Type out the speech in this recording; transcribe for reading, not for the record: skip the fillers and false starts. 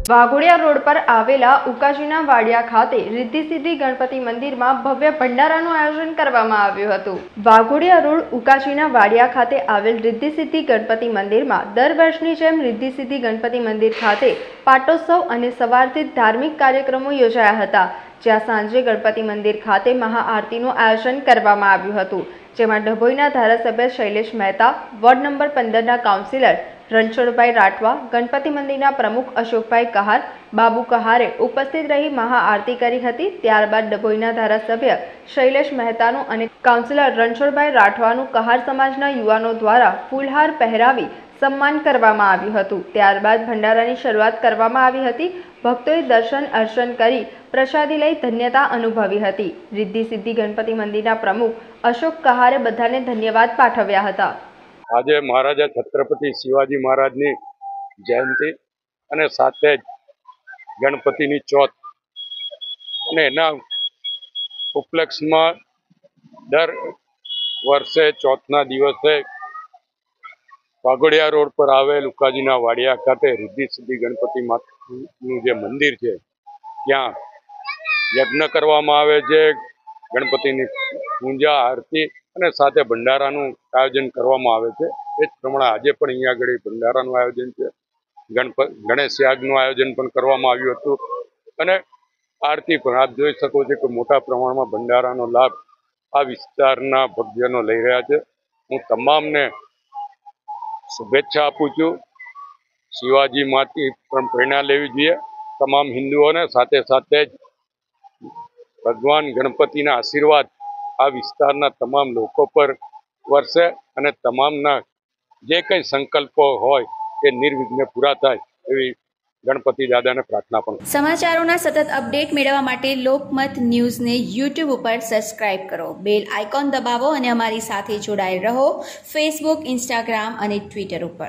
Waghodia road પર આવેલા ઉકાજીના વાડિયા ખાતે રિદ્ધિ સિદ્ધિ ગણપતિ મંદિરમાં ભવ્ય ભંડારાનું આયોજન કરવામાં આવ્યું હતું। વાઘોડિયા રોડ ઉકાજીના વાડિયા ખાતે આવેલ રિદ્ધિ સિદ્ધિ ગણપતિ મંદિરમાં દર વર્ષની જેમ રિદ્ધિ સિદ્ધિ ગણપતિ મંદિર ખાતે પાટોત્સવ અને સવારથી ધાર્મિક કાર્યક્રમો યોજાયા હતા, જ્યાં સાંજે ગણપતિ મંદિર ખાતે મહાઆરતીનું આયોજન કરવામાં આવ્યું હતું, જેમાં ડભોઈના ધારાસભ્ય શૈલેષ મહેતા, વોર્ડ નંબર 15ના કાઉન્સિલર રણછોડભાઈ રાઠવા, ગણપતિ મંદિરના પ્રમુખ અશોકભાઈ કહાર, બાબુ કહારે ઉપસ્થિત રહી મહાઆરતી કરી હતી। ત્યારબાદ ડભોઈના ધારાસભ્ય શૈલેષ મહેતાનું અને કાઉન્સિલર રણછોડભાઈ રાઠવાનું કહાર સમાજના યુવાનો દ્વારા ફૂલહાર પહેરાવી સન્માન કરવામાં આવ્યું હતું। ત્યારબાદ ભંડારાની શરૂઆત કરવામાં આવી હતી। ભક્તોએ દર્શન અર્ચન કરી પ્રસાદી લઈ ધન્યતા અનુભવી હતી। રિદ્ધિ સિદ્ધિ ગણપતિ મંદિરના પ્રમુખ અશોક કહારે બધાને ધન્યવાદ પાઠવ્યા હતા। આજે મહારાજા છત્રપતિ શિવાજી મહારાજની જયંતિ અને સાથે જ ગણપતિની ચોથ અને એના ઉપલક્ષમાં દર વર્ષે ચોથના દિવસે વાઘોડિયા રોડ પર આવેલ ઉકાજીના વાડિયા ખાતે રિદ્ધિ સિદ્ધિ ગણપતિ માતાનું જે મંદિર છે ત્યાં યજ્ઞ કરવામાં આવે છે, ગણપતિની પૂજા આરતી અને સાથે ભંડારાનું આયોજન કરવામાં આવે છે। એ જ પ્રમાણે આજે પણ અહીંયા આગળ ભંડારાનું આયોજન છે, ગણેશ યાગનું આયોજન પણ કરવામાં આવ્યું હતું અને આરતી પણ આપ જોઈ શકો છો કે મોટા પ્રમાણમાં ભંડારાનો લાભ આ વિસ્તારના ભક્તજનો લઈ રહ્યા છે। હું તમામને શુભેચ્છા આપું છું। શિવાજી માંથી પણ પ્રેરણા લેવી જોઈએ તમામ હિન્દુઓને, સાથે સાથે જ ભગવાન ગણપતિના આશીર્વાદ આ વિસ્તારના તમામ લોકો પર વરસે અને તમામના જે કંઈ સંકલ્પો હોય એ નિર્વિઘ્ને પૂરા થાય એવી ગણપતિ દાદાને પ્રાર્થના પણ। સમાચારોના સતત અપડેટ મેળવવા માટે લોકમત ન્યૂઝને યુટ્યુબ ઉપર સબસ્ક્રાઇબ કરો, બેલ આઇકોન દબાવો અને અમારી સાથે જોડાયેલ રહો ફેસબુક, ઇન્સ્ટાગ્રામ અને ટ્વિટર ઉપર।